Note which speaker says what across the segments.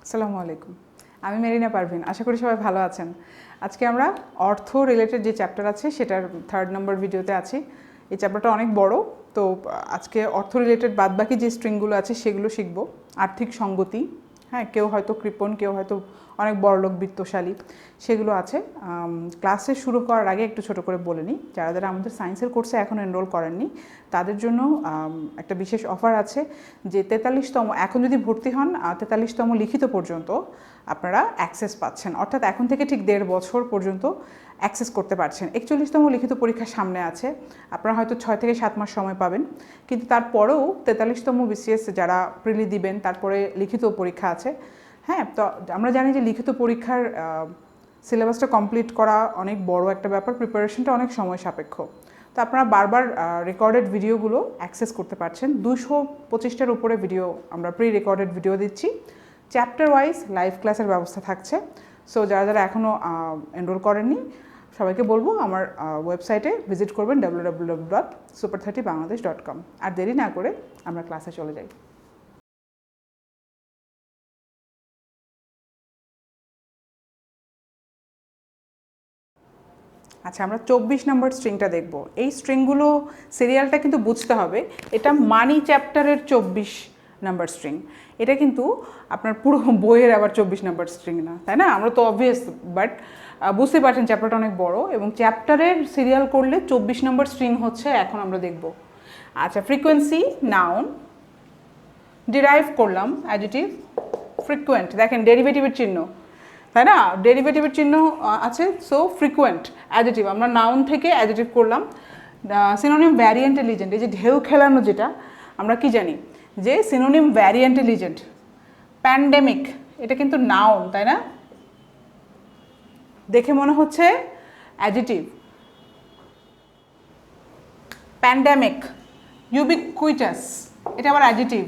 Speaker 1: আসসালামু আলাইকুম, আমি মেরিনা পারভিন। আশা করি সবাই ভালো আছেন। আজকে আমরা অর্থ রিলেটেড যে চ্যাপ্টার আছে সেটার 3rd নম্বর ভিডিওতে আছি। এই চ্যাপ্টারটা অনেক বড়, তো আজকে অর্থ রিলেটেড বাদবাকি যে স্ট্রিংগুলো আছে সেগুলো শিখব। আর্থিক সঙ্গতি, হ্যাঁ, কেউ হয়তো কৃপণ, কেউ হয়তো অনেক বড়লোক বিত্তশালী, সেগুলো আছে। ক্লাসে শুরু করার আগে একটু ছোট করে বলে নিই, যারা যারা আমাদের সায়েন্সের কোর্সে এখনও এনরোল করেননি তাদের জন্য একটা বিশেষ অফার আছে যে 43তম, এখন যদি ভর্তি হন 43তম লিখিত পর্যন্ত আপনারা অ্যাক্সেস পাচ্ছেন, অর্থাৎ এখন থেকে ঠিক 1.5 বছর পর্যন্ত অ্যাক্সেস করতে পারছেন। 41তম লিখিত পরীক্ষা সামনে আছে, আপনারা হয়তো 6 থেকে 7 মাস সময় পাবেন, কিন্তু তারপরেও 43তম বিসিএস যারা প্রিলি দিবেন তারপরে লিখিত পরীক্ষা আছে। হ্যাঁ, তো আমরা জানি যে লিখিত পরীক্ষার সিলেবাসটা কমপ্লিট করা অনেক বড় একটা ব্যাপার, প্রিপারেশনটা অনেক সময় সাপেক্ষ। তো আপনারা বারবার রেকর্ডেড ভিডিওগুলো অ্যাক্সেস করতে পারছেন। 225টার উপরে ভিডিও আমরা প্রি রেকর্ডেড ভিডিও দিচ্ছি, চ্যাপ্টার ওয়াইজ লাইভ ক্লাসের ব্যবস্থা থাকছে। সো যারা যারা এখনও এনরোল করেননি সবাইকে বলবো আমার ওয়েবসাইটে ভিজিট করবেন www.super30bangladesh.com। আর দেরি না করে আমরা ক্লাসে চলে যাই। আচ্ছা, আমরা 24 নম্বর স্ট্রিংটা দেখব। এই স্ট্রিংগুলো সিরিয়ালটা কিন্তু বুঝতে হবে, এটা মানি চ্যাপ্টারের 24 নম্বর স্ট্রিং, এটা কিন্তু আপনার পুরো বইয়ের আবার 24 নম্বর স্ট্রিং না, তাই না? আমরা তো অবভিয়াস, বাট বুঝতে পারছেন চ্যাপ্টারটা অনেক বড়, এবং চ্যাপ্টারের সিরিয়াল করলে 24 নম্বর স্ট্রিং হচ্ছে এখন আমরা দেখব। আচ্ছা, ফ্রিকোয়েন্সি নাউন, ডিরাইভ করলাম অ্যাডজেক্টিভ ফ্রিকুয়েন্ট, দেখেন ডেরিভেটিভের চিহ্ন, তাই না? ডেরিভেটিভের চিহ্ন আছে, সো ফ্রিকুয়েন্ট অ্যাডজেক্টিভ, আমরা নাউন থেকে অ্যাডজেক্টিভ করলাম। সিনোনিম ভ্যারিয়েন্ট এলিজেন্ট, এই যে ঢেউ খেলানো, যেটা আমরা কি জানি যে সিনোনিম ভ্যারিয়েন্ট এলিজেন্ট। প্যান্ডেমিক, এটা কিন্তু নাউন, তাই না? দেখে মনে হচ্ছে অ্যাডজেক্টিভ। প্যান্ডেমিক, ইউবিকুইটাস, এটা আবার অ্যাডজেক্টিভ।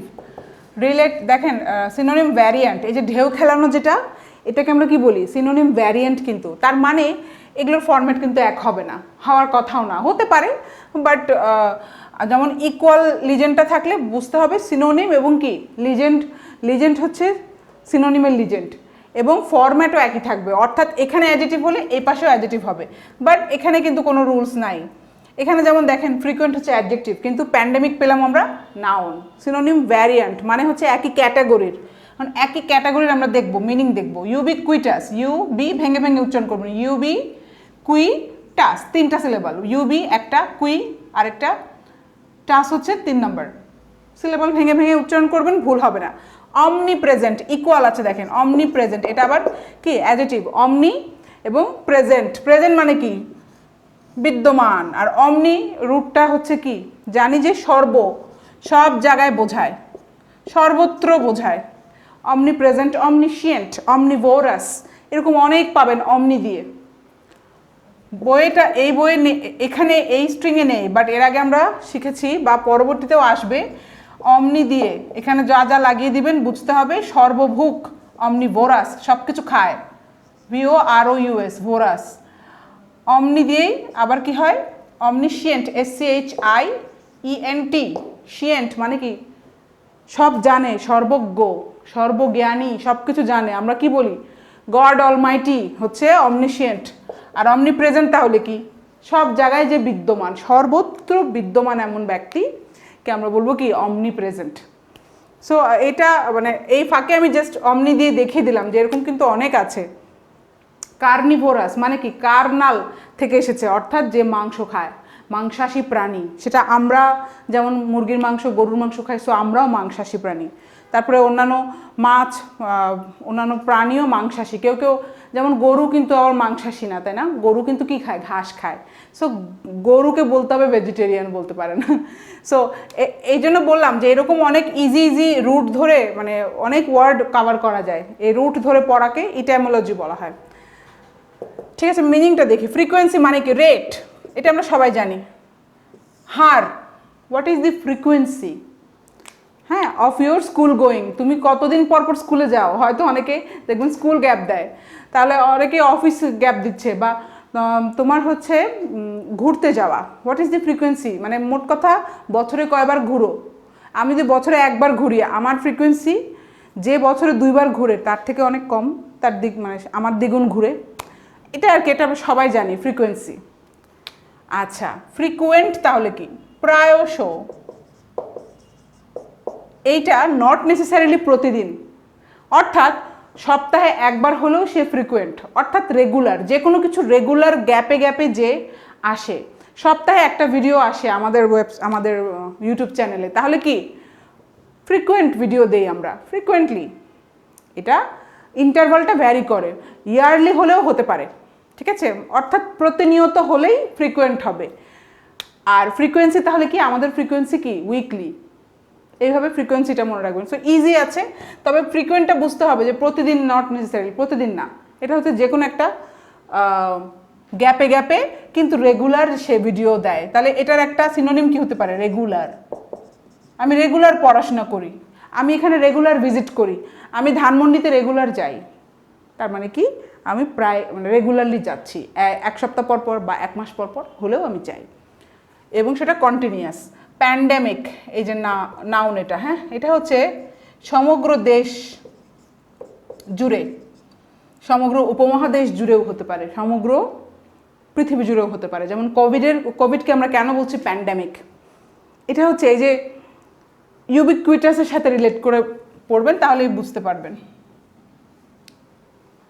Speaker 1: রিলেট, দেখেন সিনোনিম ভ্যারিয়েন্ট, এই যে ঢেউ খেলানো যেটা, এটাকে আমরা কি বলি? Synonym variant. কিন্তু তার মানে এগুলোর ফরম্যাট কিন্তু এক হবে না, হওয়ার কথাও না, হতে পারে, বাট যেমন ইকুয়াল লিজেন্ডটা থাকলে বুঝতে হবে সিনোনিম এবং কি লিজেন্ড। লিজেন্ড হচ্ছে সিনোনিমের লিজেন্ড, এবং ফরম্যাটও একই থাকবে, অর্থাৎ এখানে অ্যাডজেক্টিভ হলে এই পাশেও অ্যাডজেক্টিভ হবে, বাট এখানে কিন্তু কোনো রুলস নাই। এখানে যেমন দেখেন ফ্রিকুয়েন্ট হচ্ছে অ্যাডজেক্টিভ, কিন্তু প্যান্ডেমিক পেলাম আমরা নাউন। সিনোনিম ভ্যারিয়েন্ট মানে হচ্ছে একই ক্যাটাগরির, কারণ একই ক্যাটাগরির আমরা দেখবো, মিনিং দেখবো। ইউবিকুইটাস, ইউ বি ভেঙে ভেঙে উচ্চারণ করবেন, ইউবি কুইটাস, 3টা সিলেবল, ইউবি একটা, কুই আরেকটা, টাস হচ্ছে 3 নম্বর সিলেবল, ভেঙে ভেঙে উচ্চারণ করবেন, ভুল হবে না। অমনি প্রেজেন্ট, ইকুয়াল আছে দেখেন, অমনি প্রেজেন্ট, এটা আবার কি অ্যাডজেক্টিভ। অমনি এবং প্রেজেন্ট, প্রেজেন্ট মানে কি বিদ্যমান, আর অমনি রূপটা হচ্ছে কি জানি যে সব জায়গায় বোঝায়, সর্বত্র বোঝায়। অমনি প্রেজেন্ট, অমনিশিয়েন্ট, অমনিভোরাস, এরকম অনেক পাবেন অমনি দিয়ে। বইটা এই বইয়ে এখানে এই স্ট্রিংয়ে নেই, বাট এর আগে আমরা শিখেছি বা পরবর্তীতেও আসবে অমনি দিয়ে। এখানে যা যা লাগিয়ে দিবেন বুঝতে হবে, সর্বভুক, অমনিভোরাস, সব কিছু খায়, VOROUS, ভোরাস। অমনি দিয়েই আবার কি হয়? অমনিশিয়েন্ট, SCHIENT, শিয়েন্ট মানে কি সব জানে, সর্বজ্ঞ, সর্বজ্ঞানী, সব কিছু জানে। আমরা কি বলি? গড অলমাইটি হচ্ছে অমনিশিয়েন্ট। আর অমনি প্রেজেন্ট তাহলে কি? সব জায়গায় যে বিদ্যমান, সর্বত্র বিদ্যমান এমন ব্যক্তিকে আমরা বলবো কি অমনি প্রেজেন্ট। সো এটা মানে এই ফাঁকে আমি জাস্ট অমনি দিয়ে দেখিয়ে দিলাম যে এরকম কিন্তু অনেক আছে। কার্নিভোরাস মানে কি কার্নাল থেকে এসেছে, অর্থাৎ যে মাংস খায়, মাংসাশী প্রাণী। সেটা আমরা যেমন মুরগির মাংস, গরুর মাংস খাই, সো আমরাও মাংসাশী প্রাণী। তারপরে অন্যান্য মাছ, অন্যান্য প্রাণীও মাংসাশী। কেউ কেউ যেমন গরু কিন্তু আবার মাংসাশী না, তাই না? গরু কিন্তু কি খায়? ঘাস খায়। সো গরুকে বলতে হবে ভেজিটেরিয়ান, বলতে পারে না। সো এই জন্য বললাম যে এরকম অনেক ইজি রুট ধরে মানে অনেক ওয়ার্ড কভার করা যায়, এই রুট ধরে পড়াকে ইটাইমোলজি বলা হয়। ঠিক আছে, মিনিংটা দেখি। ফ্রিকোয়েন্সি মানে কি? রেট, এটা আমরা সবাই জানি। হার, হোয়াট ইজ দি ফ্রিকোয়েন্সি, হ্যাঁ, অফ ইউর স্কুল গোয়িং, তুমি কতদিন পর পর স্কুলে যাও। হয়তো অনেকে দেখবেন স্কুল গ্যাপ দেয়, তাহলে অনেকে অফিস গ্যাপ দিচ্ছে, বা তোমার হচ্ছে ঘুরতে যাওয়া। হোয়াট ইজ দি ফ্রিকোয়েন্সি মানে মোট কথা বছরে কয়বার ঘুরো। আমি যদি বছরে একবার ঘুরি, আমার ফ্রিকোয়েন্সি যে বছরে 2 বার ঘুরে তার থেকে অনেক কম, তার মানে আমার দ্বিগুণ ঘুরে, এটা আর কি, এটা আমরা সবাই জানি ফ্রিকোয়েন্সি। আচ্ছা, ফ্রিকুয়েন্ট তাহলে কি? প্রায়শ। এইটা নট নেসেসারিলি প্রতিদিন, অর্থাৎ সপ্তাহে একবার হলেও সে ফ্রিকুয়েন্ট, অর্থাৎ রেগুলার, যে কোনো কিছু রেগুলার গ্যাপে গ্যাপে যে আসে, সপ্তাহে একটা ভিডিও আসে আমাদের ইউটিউব চ্যানেলে, তাহলে কি ফ্রিকুয়েন্ট ভিডিও দেই আমরা, ফ্রিকুয়েন্টলি। এটা ইন্টারভালটা ভ্যারি করে, ইয়ারলি হলেও হতে পারে, ঠিক আছে, অর্থাৎ প্রতিনিয়ত হলেই ফ্রিকুয়েন্ট হবে। আর ফ্রিকোয়েন্সি তাহলে কি? আমাদের ফ্রিকোয়েন্সি কি? উইকলি। এইভাবে ফ্রিকোয়েন্সিটা মনে রাখবেন। সো ইজি আছে, তবে ফ্রিকোয়েন্টটা বুঝতে হবে যে প্রতিদিন, নট নেসেসারি প্রতিদিন না, এটা হচ্ছে যে কোনো একটা গ্যাপে গ্যাপে কিন্তু রেগুলার সে ভিডিও দেয়। তাহলে এটার একটা সিনোনিম কি হতে পারে? রেগুলার। আমি রেগুলার পড়াশোনা করি, আমি এখানে রেগুলার ভিজিট করি, আমি ধানমন্ডিতে রেগুলার যাই, তার মানে কি আমি প্রায় মানে রেগুলারলি যাচ্ছি, 1 সপ্তাহ পর পর বা 1 মাস পর পর হলেও আমি যাই, এবং সেটা কন্টিনিউয়াস। প্যান্ডেমিক, এই যে নাউন এটা, হ্যাঁ, এটা হচ্ছে সমগ্র দেশ জুড়ে, সমগ্র উপমহাদেশ জুড়েও হতে পারে, সমগ্র পৃথিবী জুড়েও হতে পারে। যেমন কোভিডকে আমরা কেন বলছি প্যান্ডেমিক, এটা হচ্ছে এই যে ইউবিকুইটাসের সাথে রিলেট করে পড়বেন, তাহলেই বুঝতে পারবেন।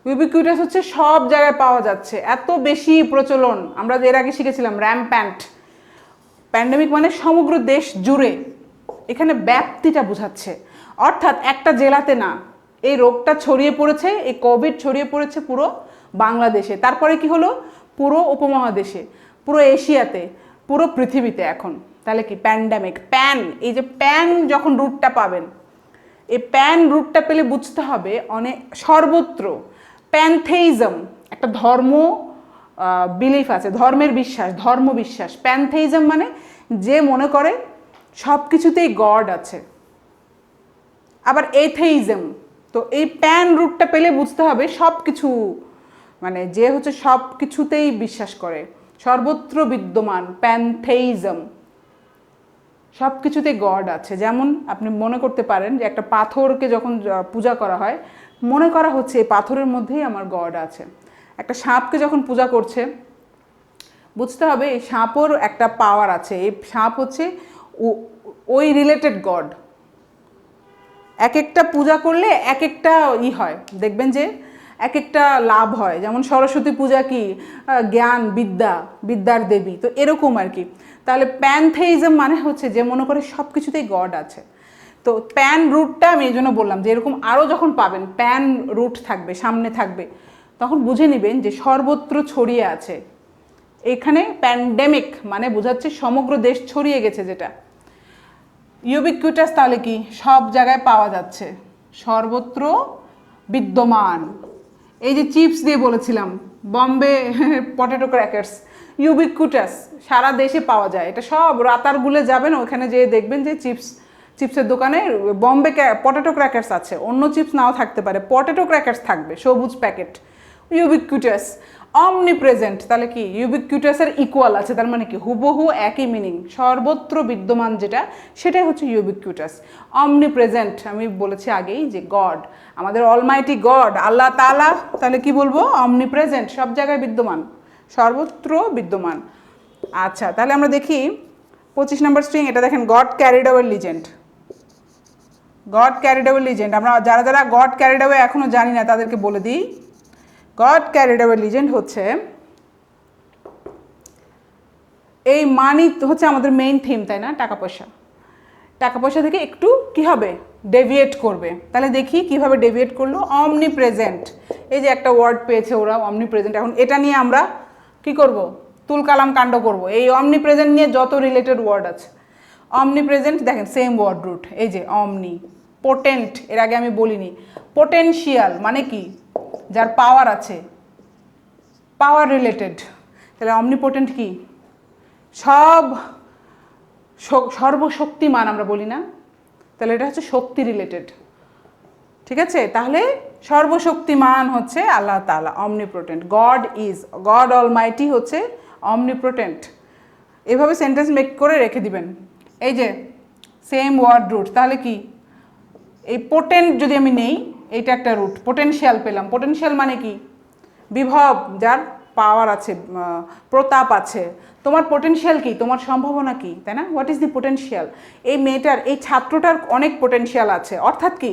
Speaker 1: ইউবিকুইটাস হচ্ছে সব জায়গায় পাওয়া যাচ্ছে, এত বেশি প্রচলন, আমরা এর আগে শিখেছিলাম র্যাম্প্যান্ট। প্যান্ডেমিক মানে সমগ্র দেশ জুড়ে, এখানে ব্যাপ্তিটা বোঝাচ্ছে, অর্থাৎ একটা জেলাতে না, এই রোগটা ছড়িয়ে পড়েছে, এই কোভিড ছড়িয়ে পড়েছে পুরো বাংলাদেশে, তারপরে কি হলো পুরো উপমহাদেশে, পুরো এশিয়াতে, পুরো পৃথিবীতে এখন। তাহলে কি প্যান্ডেমিক। প্যান, এই যে প্যান যখন রুটটা পাবেন, এই প্যান রুটটা পেলে বুঝতে হবে অনেক সর্বত্র। প্যানথেইজম একটা ধর্ম বিলিফ আছে, ধর্মের বিশ্বাস, ধর্ম বিশ্বাস। প্যানথেইজম মানে যে মনে করে সব কিছুতেই গড আছে। আবার এথেইজম, তো এই প্যান রুটটা পেলে বুঝতে হবে সব কিছু, মানে যে হচ্ছে সব কিছুতেই বিশ্বাস করে, সর্বত্র বিদ্যমান, প্যানথেইজম, সব কিছুতেই গড আছে। যেমন আপনি মনে করতে পারেন যে একটা পাথরকে যখন পূজা করা হয়, মনে করা হচ্ছে এই পাথরের মধ্যেই আমার গড আছে। একটা সাপকে যখন পূজা করছে, বুঝতে হবে এই সাপের একটা পাওয়ার আছে, এই সাপ হচ্ছে ওই রিলেটেড গড। এক একটা পূজা করলে এক একটা হয়, দেখবেন যে এক একটা লাভ হয়। যেমন সরস্বতী পূজা কি জ্ঞান, বিদ্যার দেবী, তো এরকম আর কি। তাহলে প্যানথেইজম মানে হচ্ছে যে মনে করে সব কিছুতেই গড আছে। তো প্যান রুটটা আমি এই জন্য বললাম যে এরকম আরও যখন পাবেন প্যান রুট থাকবে, সামনে থাকবে, তখন বুঝে নেবেন যে সর্বত্র ছড়িয়ে আছে। এখানে প্যান্ডেমিক মানে বোঝাচ্ছে সমগ্র দেশ ছড়িয়ে গেছে যেটা। ইউবিকুইটাস তাহলে কি? সব জায়গায় পাওয়া যাচ্ছে, সর্বত্র বিদ্যমান। এই যে চিপস দিয়ে বলেছিলাম, বম্বে পটেটো ক্র্যাকার্স, ইউবিকুইটাস, সারা দেশে পাওয়া যায়। এটা সব রাতারগুলে যাবেন, ওখানে যেয়ে দেখবেন যে চিপসের দোকানে বম্বে পটেটো ক্র্যাকার্স আছে, অন্য চিপস নাও থাকতে পারে, পটেটো ক্র্যাকার্স থাকবে, সবুজ প্যাকেট। ইউবিকুইটাস। অমনিপ্রেজেন্ট, তাহলে কি ইউবিকুইটাসের ইকুয়াল আছে, তার মানে কি হুবহু একই মিনিং, সর্বত্র বিদ্যমান যেটা, সেটাই হচ্ছে ইউবিকুইটাস। অমনিপ্রেজেন্ট আমি বলেছি আগেই যে গড, আমাদের অলমাইটি গড, আল্লাহ তাআলা, তাহলে কি বলবো? অমনিপ্রেজেন্ট, সব জায়গায় বিদ্যমান, সর্বত্র বিদ্যমান। আচ্ছা, তাহলে আমরা দেখি 25 নম্বর স্ট্রিং, এটা দেখেন, god carried away legend. God carried away legend, আমরা যারা যারা গড ক্যারিড অ্যাওয়ে এখনো জানি না তাদেরকে বলে দিই। গড ক্যারিড অ্যাওয়ে লিজেন্ড হচ্ছে, এই মানি হচ্ছে আমাদের মেইন থিম, তাই না? টাকা পয়সা, টাকা পয়সা থেকে একটু কি হবে? ডেভিয়েট করবে। তাহলে দেখি কিভাবে ডেভিয়েট করলো। অমনিপ্রেজেন্ট, এই যে একটা ওয়ার্ড পেয়েছে ওরা, অমনিপ্রেজেন্ট। এখন এটা নিয়ে আমরা কি করব? তুলকালাম কাণ্ড করব। এই অমনিপ্রেজেন্ট নিয়ে যত রিলেটেড ওয়ার্ড আছে, অমনিপ্রেজেন্ট দেখেন সেম ওয়ার্ড রুট, এই যে অমনি। পোটেন্ট, এর আগে আমি বলিনি। পোটেনশিয়াল মানে কি? যার পাওয়ার আছে, পাওয়ার রিলেটেড। তাহলে অমনিপোটেন্ট কি? সর্বশক্তিমান আমরা বলি না, তাহলে এটা হচ্ছে শক্তি রিলেটেড, ঠিক আছে? তাহলে সর্বশক্তিমান হচ্ছে আল্লাহ তাআলা, অমনিপোটেন্ট। গড অলমাইটি হচ্ছে অমনিপোটেন্ট। এভাবে সেন্টেন্স মেক করে রেখে দিবেন। এই যে সেম ওয়ার্ড রুট, তাহলে কি এই পোটেন্ট যদি আমি নেই, এইটা একটা রুট, পোটেনশিয়াল পেলাম। পোটেনশিয়াল মানে কি? বিভব, যার পাওয়ার আছে, প্রতাপ আছে। তোমার পোটেনশিয়াল কি? তোমার সম্ভাবনা কি, তাই না? What is the potential? এই মেয়েটার, এই ছাত্রটার অনেক পোটেনশিয়াল আছে, অর্থাৎ কি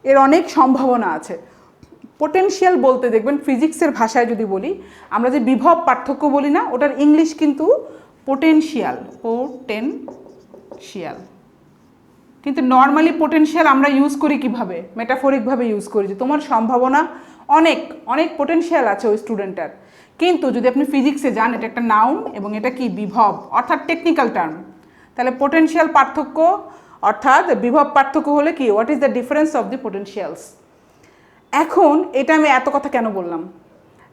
Speaker 1: এর অনেক সম্ভাবনা আছে। পোটেনশিয়াল বলতে দেখবেন ফিজিক্সের ভাষায় যদি বলি, আমরা যে বিভব পার্থক্য বলি না, ওটার ইংলিশ কিন্তু পোটেনশিয়াল, পোটেনশিয়াল। কিন্তু নর্মালি পোটেনশিয়াল আমরা ইউজ করি কিভাবে? মেটাফরিকভাবে ইউজ করি যে তোমার সম্ভাবনা অনেক অনেক পোটেনশিয়াল আছে ওই স্টুডেন্টটার। কিন্তু যদি আপনি ফিজিক্সে যান, এটা একটা নাউন এবং এটা কি বিভব, অর্থাৎ টেকনিক্যাল টার্ম। তাহলে পোটেনশিয়াল পার্থক্য অর্থাৎ বিভব পার্থক্য হলে কি, what is the difference of the potentials. এখন এটা আমি এত কথা কেন বললাম?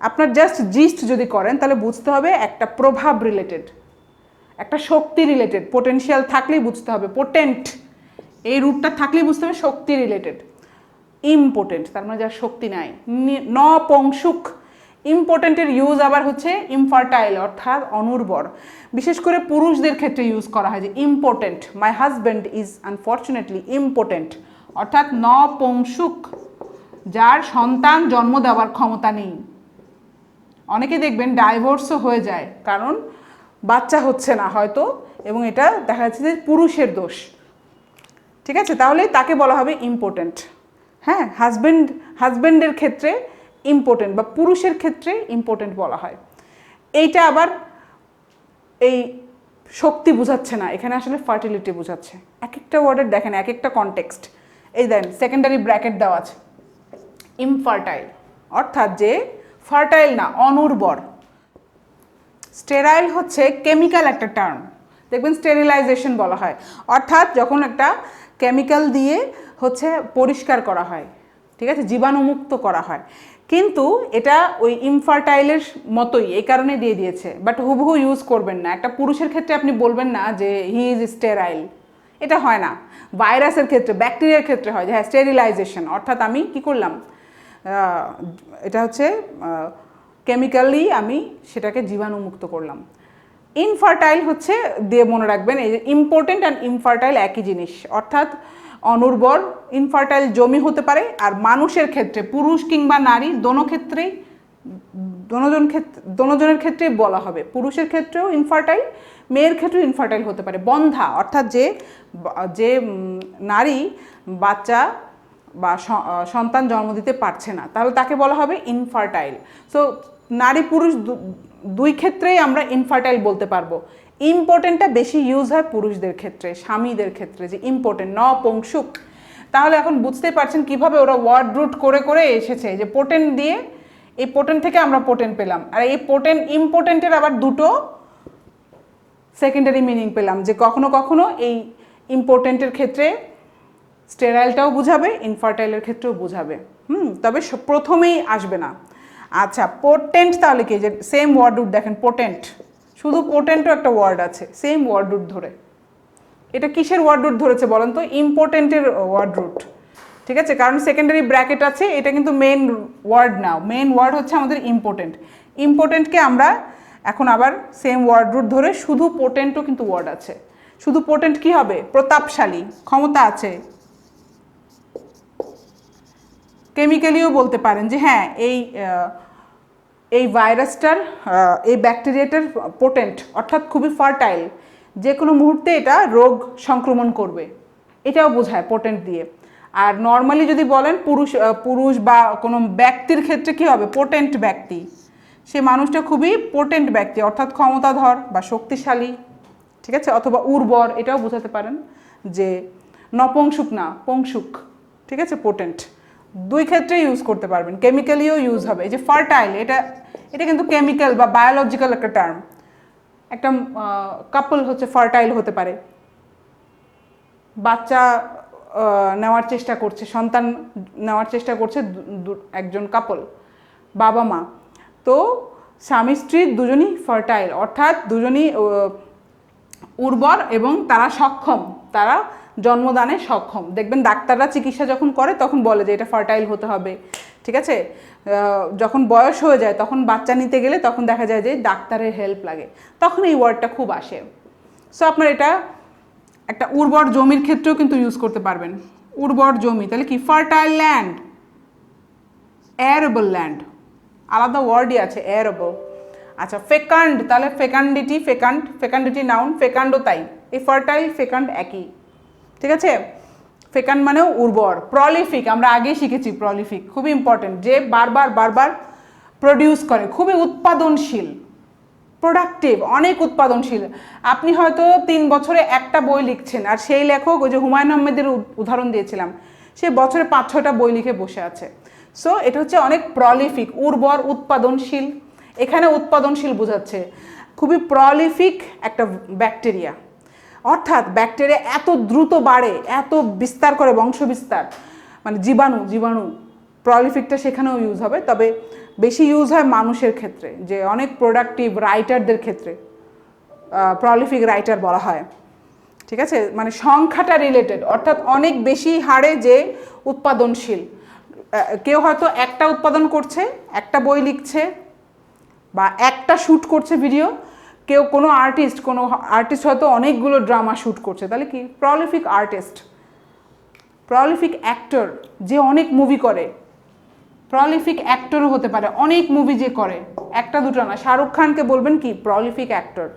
Speaker 1: আপনার জাস্ট জিস্ট যদি করেন তাহলে বুঝতে হবে একটা প্রভাব রিলেটেড, একটা শক্তি রিলেটেড। পোটেনশিয়াল থাকলেই বুঝতে হবে, পোটেন্ট এই রুটটা থাকলেই বুঝতে হবে শক্তি রিলেটেড। ইম্পোর্টেন্ট তার মানে যার শক্তি নাই, নপুংসুক। ইম্পোর্টেন্টের ইউজ আবার হচ্ছে ইনফার্টাইল অর্থাৎ অনুর্বর। বিশেষ করে পুরুষদের ক্ষেত্রে ইউজ করা হয় যে important, my husband is unfortunately important, অর্থাৎ নপুংসুক, যার সন্তান জন্ম দেওয়ার ক্ষমতা নেই। অনেকে দেখবেন ডাইভোর্সও হয়ে যায় কারণ বাচ্চা হচ্ছে না হয়তো, এবং এটা দেখা যাচ্ছে যে পুরুষের দোষ। ঠিক আছে, তাহলে তাকে বলা হবে ইম্পোর্টেন্ট। হ্যাঁ, হাজব্যান্ডের ক্ষেত্রে ইম্পোর্টেন্ট বা পুরুষের ক্ষেত্রে ইম্পোর্টেন্ট বলা হয়। এইটা আবার এই শক্তি বোঝাচ্ছে না, এখানে আসলে ফার্টিলিটি বোঝাচ্ছে। এক একটা ওয়ার্ডের দেখেন এক একটা কনটেক্সট। এই দেন সেকেন্ডারি ব্র্যাকেট দেওয়া আছে, ইনফার্টাইল অর্থাৎ যে ফার্টাইল না, অনুর্বর। স্টেরাইল হচ্ছে কেমিক্যাল একটা টার্ম, দেখবেন স্টেরিলাইজেশন বলা হয়, অর্থাৎ যখন একটা কেমিক্যাল দিয়ে হচ্ছে পরিষ্কার করা হয়, ঠিক আছে, জীবাণুমুক্ত করা হয়। কিন্তু এটা ওই ইনফার্টাইলের মতোই, এই কারণে দিয়ে দিয়েছে। বাট হুবহু ইউজ করবেন না। একটা পুরুষের ক্ষেত্রে আপনি বলবেন না যে হি ইজ স্টেরাইল, এটা হয় না। ভাইরাসের ক্ষেত্রে, ব্যাকটেরিয়ার ক্ষেত্রে হয় যে হ্যাঁ স্টেরিলাইজেশন, অর্থাৎ আমি কি করলাম, এটা হচ্ছে কেমিক্যালি আমি সেটাকে জীবাণুমুক্ত করলাম। ইনফার্টাইল হচ্ছে দিয়ে মনে রাখবেন, এই যে ইম্পোর্টেন্ট অ্যান্ড ইনফার্টাইল একই জিনিস, অর্থাৎ অনুর্বর। ইনফার্টাইল জমি হতে পারে, আর মানুষের ক্ষেত্রে পুরুষ কিংবা নারী দোনোজনের ক্ষেত্রেই বলা হবে। পুরুষের ক্ষেত্রেও ইনফার্টাইল, মেয়ের ক্ষেত্রেও ইনফার্টাইল হতে পারে। বন্ধা অর্থাৎ যে নারী বাচ্চা বা সন্তান জন্ম দিতে পারছে না, তাহলে তাকে বলা হবে ইনফার্টাইল। সো নারী পুরুষ দুই ক্ষেত্রেই আমরা ইনফার্টাইল বলতে পারবো। ইম্পোর্টেন্টটা বেশি ইউজ হয় পুরুষদের ক্ষেত্রে, স্বামীদের ক্ষেত্রে, যে ইম্পোর্টেন্ট, নপুংসুক। তাহলে এখন বুঝতেই পারছেন কিভাবে ওরা ওয়ার্ড রুট করে করে এসেছে, যে পোটেন্ট দিয়ে, এই পোটেন্ট থেকে আমরা পোটেন্ট পেলাম। আর এই পোটেন্ট ইম্পোর্টেন্টের আবার দুটো সেকেন্ডারি মিনিং পেলাম, যে কখনো কখনো এই ইম্পোর্টেন্টের ক্ষেত্রে স্টেরাইলটাও বুঝাবে, ইনফার্টাইলের ক্ষেত্রেও বুঝাবে। তবে প্রথমেই আসবে না। আচ্ছা, পোটেন্ট তাহলে কি? যে সেম ওয়ার্ড রুট দেখেন, পোটেন্ট, শুধু পোটেন্টও একটা ওয়ার্ড আছে সেম ওয়ার্ড রুট ধরে। এটা কিসের ওয়ার্ড রুট ধরেছে বলেন তো? ইম্পোর্টেন্টের ওয়ার্ড রুট, ঠিক আছে, কারণ সেকেন্ডারি ব্র্যাকেট আছে, এটা কিন্তু মেন ওয়ার্ড না। মেন ওয়ার্ড হচ্ছে আমাদের ইম্পোর্টেন্ট। ইম্পোর্টেন্টকে আমরা এখন আবার সেম ওয়ার্ড রুট ধরে, শুধু পোটেন্টও কিন্তু ওয়ার্ড আছে। শুধু পোটেন্ট কি হবে? প্রতাপশালী, ক্ষমতা আছে। কেমিক্যালিও বলতে পারেন যে হ্যাঁ এই ভাইরাসটার, এই ব্যাকটেরিয়াটার পোটেন্ট, অর্থাৎ খুবই ফার্টাইল, যে কোনো মুহূর্তে এটা রোগ সংক্রমণ করবে, এটাও বোঝায় পোটেন্ট দিয়ে। আর নর্মালি যদি বলেন পুরুষ বা কোনো ব্যক্তির ক্ষেত্রে কি হবে? পোটেন্ট ব্যক্তি, সে মানুষটা খুবই পোটেন্ট ব্যক্তি, অর্থাৎ ক্ষমতাধর বা শক্তিশালী, ঠিক আছে, অথবা উর্বর, এটাও বোঝাতে পারেন যে নপুংসুক না, পংসুক, ঠিক আছে, পোটেন্ট। দুই ক্ষেত্রে ইউজ করতে পারবেন, কেমিক্যালিও ইউজ হবে। এই যে ফার্টাইল, এটা কিন্তু কেমিক্যাল বা বায়োলজিক্যাল একটা টার্ম। একটা কাপল হচ্ছে ফার্টাইল হতে পারে, বাচ্চা নেওয়ার চেষ্টা করছে, সন্তান নেওয়ার চেষ্টা করছে একজন কাপল, বাবা মা। তো স্বামী স্ত্রী দুজনই ফার্টাইল, অর্থাৎ দুজনই উর্বর এবং তারা সক্ষম, তারা জন্মদানে সক্ষম। দেখবেন ডাক্তাররা চিকিৎসা যখন করে তখন বলে যে এটা ফার্টাইল হতে হবে, ঠিক আছে। যখন বয়স হয়ে যায় তখন বাচ্চা নিতে গেলে তখন দেখা যায় যে ডাক্তারের হেল্প লাগে, তখন এই ওয়ার্ডটা খুব আসে। সো আপনার এটা একটা উর্বর জমির ক্ষেত্রেও কিন্তু ইউজ করতে পারবেন। উর্বর জমি, তাহলে কি ফার্টাইল ল্যান্ড, অ্যারেবল ল্যান্ড, আলাদা ওয়ার্ডই আছে অ্যারেবল। আচ্ছা ফেকান্ড, তাহলে ফেকান্ডিটি, ফেকান্ডিটি নাউন, ফেকান্ডও তাই, এই ফার্টাইল ফেকান্ড একই, ঠিক আছে। ফেকান্ড মানেও উর্বর। প্রলিফিক আমরা আগেই শিখেছি, প্রলিফিক খুবই ইম্পর্টেন্ট, যে বারবার প্রডিউস করে, খুবই উৎপাদনশীল, প্রোডাক্টিভ, অনেক উৎপাদনশীল। আপনি হয়তো 3 বছরে একটা বই লিখছেন, আর সেই লেখক ওই যে হুমায়ুন আহমেদের উদাহরণ দিয়েছিলাম, সে বছরে 5-6টা বই লিখে বসে আছে। সো এটা হচ্ছে অনেক প্রলিফিক, উর্বর, উৎপাদনশীল। এখানে উৎপাদনশীল বোঝাচ্ছে খুবই প্রলিফিক একটা ব্যাকটেরিয়া, অর্থাৎ ব্যাকটেরিয়া এত দ্রুত বাড়ে, এত বিস্তার করে, বংশ বিস্তার, মানে জীবাণু, প্রলিফিকটা সেখানেও ইউজ হবে, তবে বেশি ইউজ হয় মানুষের ক্ষেত্রে, যে অনেক প্রোডাক্টিভ রাইটারদের ক্ষেত্রে প্রলিফিক রাইটার বলা হয়, ঠিক আছে। মানে সংখ্যাটা রিলেটেড, অর্থাৎ অনেক বেশি হারে যে উৎপাদনশীল। কেউ হয়তো একটা উৎপাদন করছে, একটা বই লিখছে বা একটা শ্যুট করছে ভিডিও, কোনো আর্টিস্ট হয়তো অনেকগুলো ড্রামা শ্যুট করছে, তাহলে কি প্রলিফিক আর্টিস্ট। প্রলিফিক অ্যাক্টর, যে অনেক মুভি করে, প্রলিফিক অ্যাক্টরও হতে পারে, অনেক মুভি যে করে, একটা দুটো না। শাহরুখ খানকে বলবেন কি প্রলিফিক অ্যাক্টর।